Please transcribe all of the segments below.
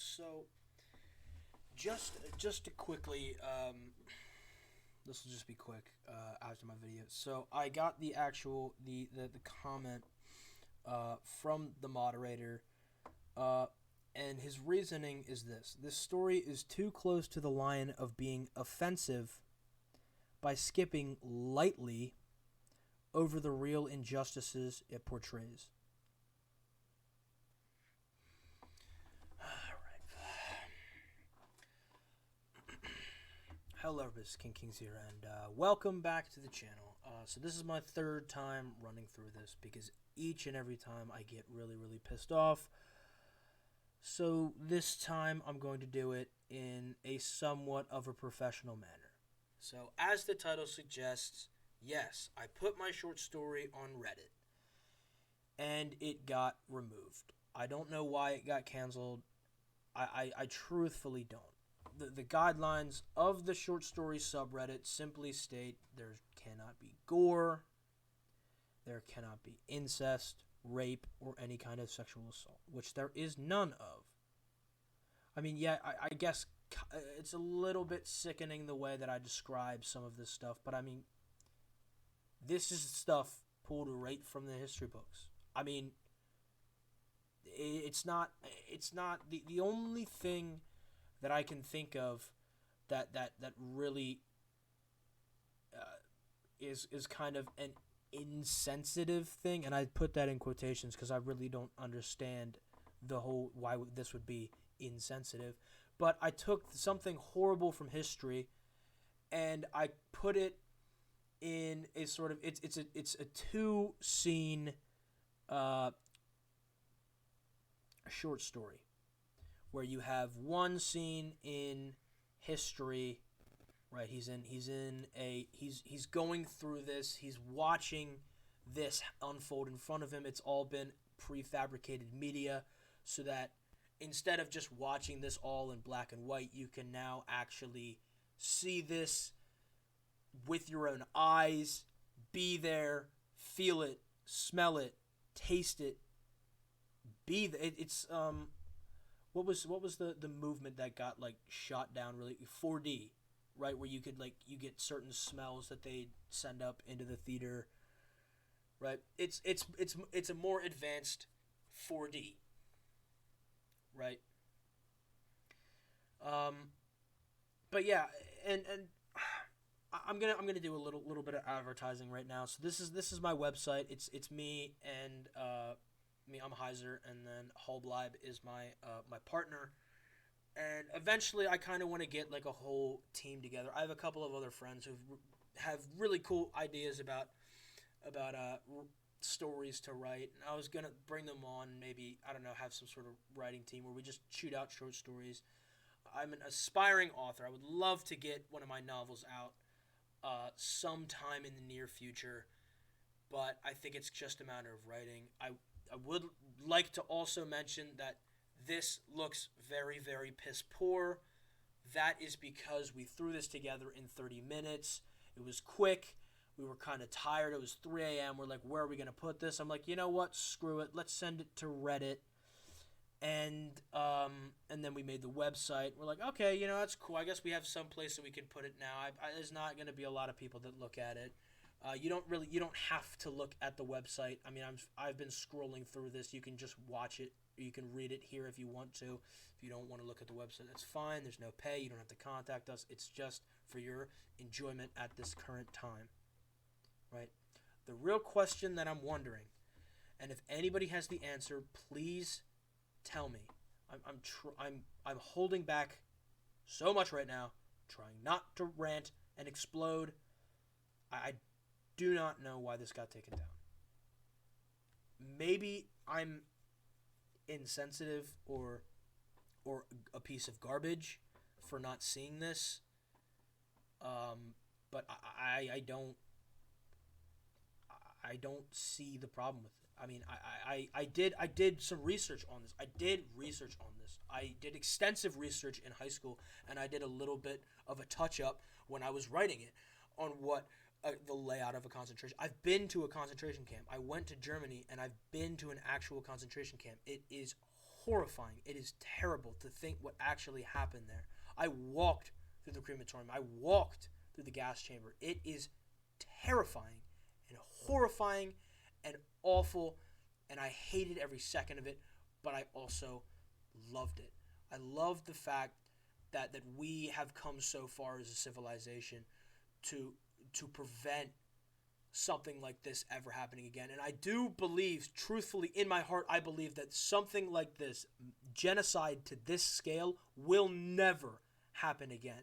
So just to quickly, this will just be quick after my video. So I got the actual the comment from the moderator, uh, and his reasoning is this: this story is too close to the line of being offensive by skipping lightly over the real injustices it portrays. Hello, everybody, King Kings here, and welcome back to the channel. So this is my third time running through this because each and every time I get really pissed off. So this time I'm going to do it in a somewhat of a professional manner. So as the title suggests, yes, I put my short story on Reddit, and it got removed. I don't know why it got canceled. I truthfully don't. The guidelines of the short story subreddit simply state there cannot be gore, there cannot be incest, rape, or any kind of sexual assault, which there is none of. I mean, yeah, I guess it's a little bit sickening the way that I describe some of this stuff, but I mean, this is stuff pulled right from the history books. I mean, it's not the only thing that I can think of that really is kind of an insensitive thing, and I put that in quotations because I really don't understand the whole why this would be insensitive. But I took something horrible from history and I put it in a sort of it's a two scene uh, short story where you have one scene in history, right? He's going through this, he's watching this unfold in front of him. It's all been prefabricated media so that instead of just watching this all in black and white, you can now actually see this with your own eyes, be there, feel it, smell it, taste it, it's what was the movement that got like shot down really 4D, right, where you could like you get certain smells that they send up into the theater, right? It's a more advanced 4D, right? um but yeah, and I'm gonna do a little bit of advertising right now. So this is my website. It's me and me. I'm Heiser, and then Holbleib is my partner. And eventually, I kind of want to get like a whole team together. I have a couple of other friends who have really cool ideas about stories to write, and I was gonna bring them on. Maybe, I don't know, have some sort of writing team where we just shoot out short stories. I'm an aspiring author. I would love to get one of my novels out sometime in the near future, but I think it's just a matter of writing. I would like to also mention that this looks very piss poor. That is because we threw this together in 30 minutes. It was quick. We were kind of tired. It was 3 a.m. We're like, where are we going to put this? I'm like, you know what? Screw it. Let's send it to Reddit. And then we made the website. We're like, okay, that's cool. I guess we have some place that we can put it now. There's not going to be a lot of people that look at it. You don't have to look at the website. I mean, I've been scrolling through this. You can just watch it, or you can read it here if you want to. If you don't want to look at the website, that's fine. There's no pay. You don't have to contact us. It's just for your enjoyment at this current time, right? The real question that I'm wondering, and if anybody has the answer, please tell me. I'm holding back so much right now, trying not to rant and explode. I do not know why this got taken down. Maybe I'm insensitive or a piece of garbage for not seeing this. But I don't see the problem with it. I mean, I did some research on this. I did extensive research in high school, and I did a little bit of a touch up when I was writing it on what the layout of a concentration. I've been to a concentration camp. I went to Germany, and I've been to an actual concentration camp. It is horrifying. It is terrible to think what actually happened there. I walked through the crematorium. I walked through the gas chamber. It is terrifying and horrifying and awful, and I hated every second of it, but I also loved it. I loved the fact that we have come so far as a civilization to prevent something like this ever happening again. And I do believe, truthfully, in my heart, I believe that something like this, genocide to this scale, will never happen again.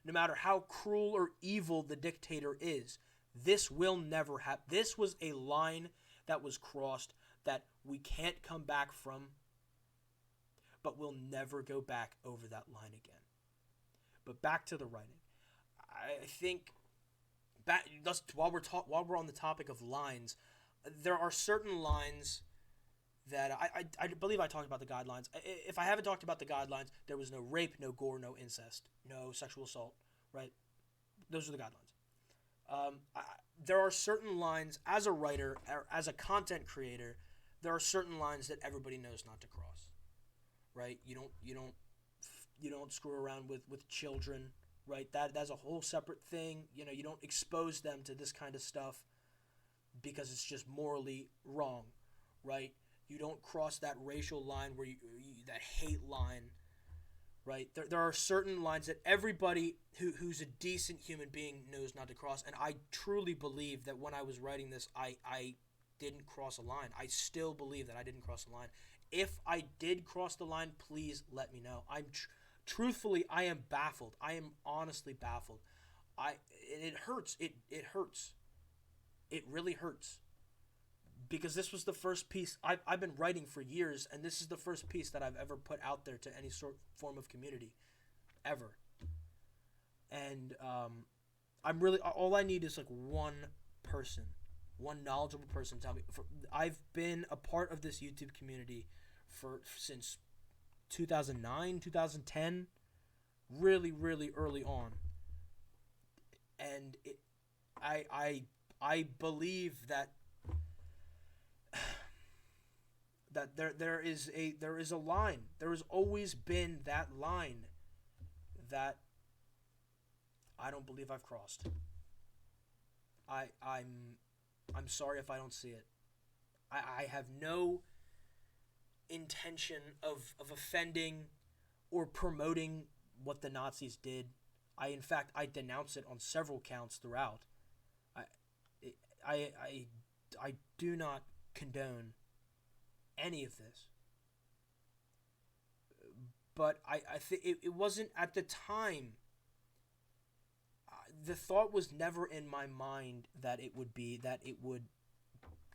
No matter how cruel or evil the dictator is, this will never happen. This was a line that was crossed that we can't come back from, but we'll never go back over that line again. But back to the writing. I think while we're on the topic of lines, there are certain lines that I believe I talked about the guidelines. If I haven't talked about the guidelines, there was no rape, no gore, no incest, no sexual assault, right? Those are the guidelines. There are certain lines, as a writer, or as a content creator, there are certain lines that everybody knows not to cross, right? You don't screw around with children, right? That's a whole separate thing. You don't expose them to this kind of stuff because it's just morally wrong, right? You don't cross that racial line where that hate line, right? There are certain lines that everybody who's a decent human being knows not to cross, and I truly believe that when I was writing this, I didn't cross a line. I still believe that I didn't cross a line. If I did cross the line, please let me know. Truthfully, I am baffled. I am honestly baffled. It hurts. It hurts. It really hurts. Because this was the first piece I've been writing for years, and this is the first piece that I've ever put out there to any form of community, ever. And I'm really, all I need is like one knowledgeable person to tell me. I've been a part of this YouTube community since 2009, 2010, really, really early on, and I believe that there is a line. There has always been that line that I don't believe I've crossed. I'm sorry if I don't see it. I have no intention of offending or promoting what the Nazis did. In fact, I denounce it on several counts throughout. I do not condone any of this. But I think it wasn't at the time. The thought was never in my mind that it would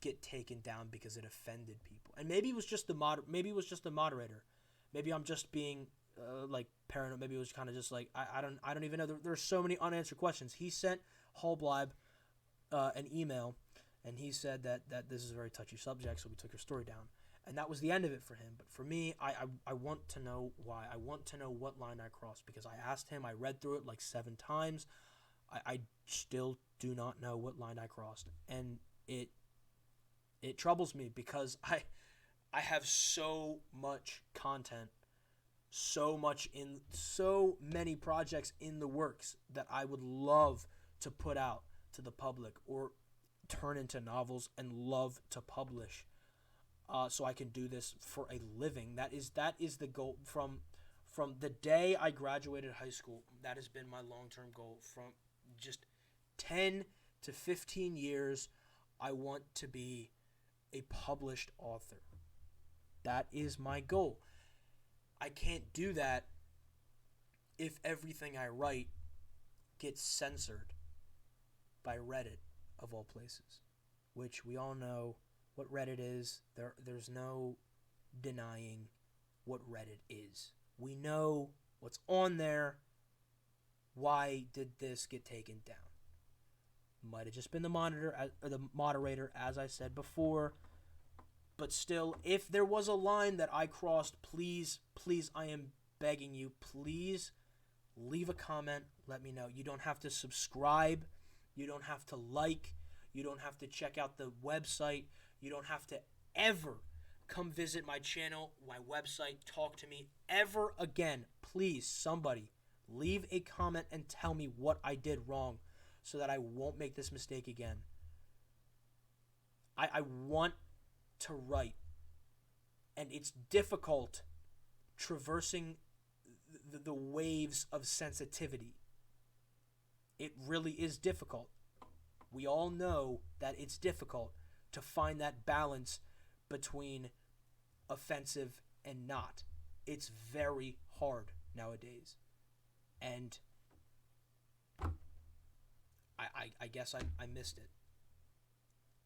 get taken down because it offended people. And maybe it was just the moderator. Maybe I'm just being like paranoid. Maybe it was kind of just like I don't even know. There's so many unanswered questions. He sent Hallbleib an email, and he said that this is a very touchy subject, so we took your story down. And that was the end of it for him. But for me, I want to know why. I want to know what line I crossed, because I asked him. I read through it like 7 times. I still do not know what line I crossed, and it troubles me because I have so much content, so many projects in the works that I would love to put out to the public or turn into novels and love to publish, so I can do this for a living. That is the goal from the day I graduated high school. That has been my long-term goal. From just 10 to 15 years, I want to be a published author. That is my goal. I can't do that if everything I write gets censored by Reddit, of all places, which we all know what Reddit is. There's no denying what Reddit is. We know what's on there. Why did this get taken down? Might have just been the moderator, as I said before. But still, if there was a line that I crossed, please, I am begging you, please leave a comment. Let me know. You don't have to subscribe. You don't have to like. You don't have to check out the website. You don't have to ever come visit my channel, my website, talk to me ever again. Please, somebody, leave a comment and tell me what I did wrong so that I won't make this mistake again. I want to write, and it's difficult traversing the waves of sensitivity. It really is difficult. We all know that it's difficult to find that balance between offensive and not. It's very hard nowadays. And I guess I missed it.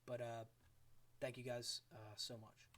But thank you guys so much.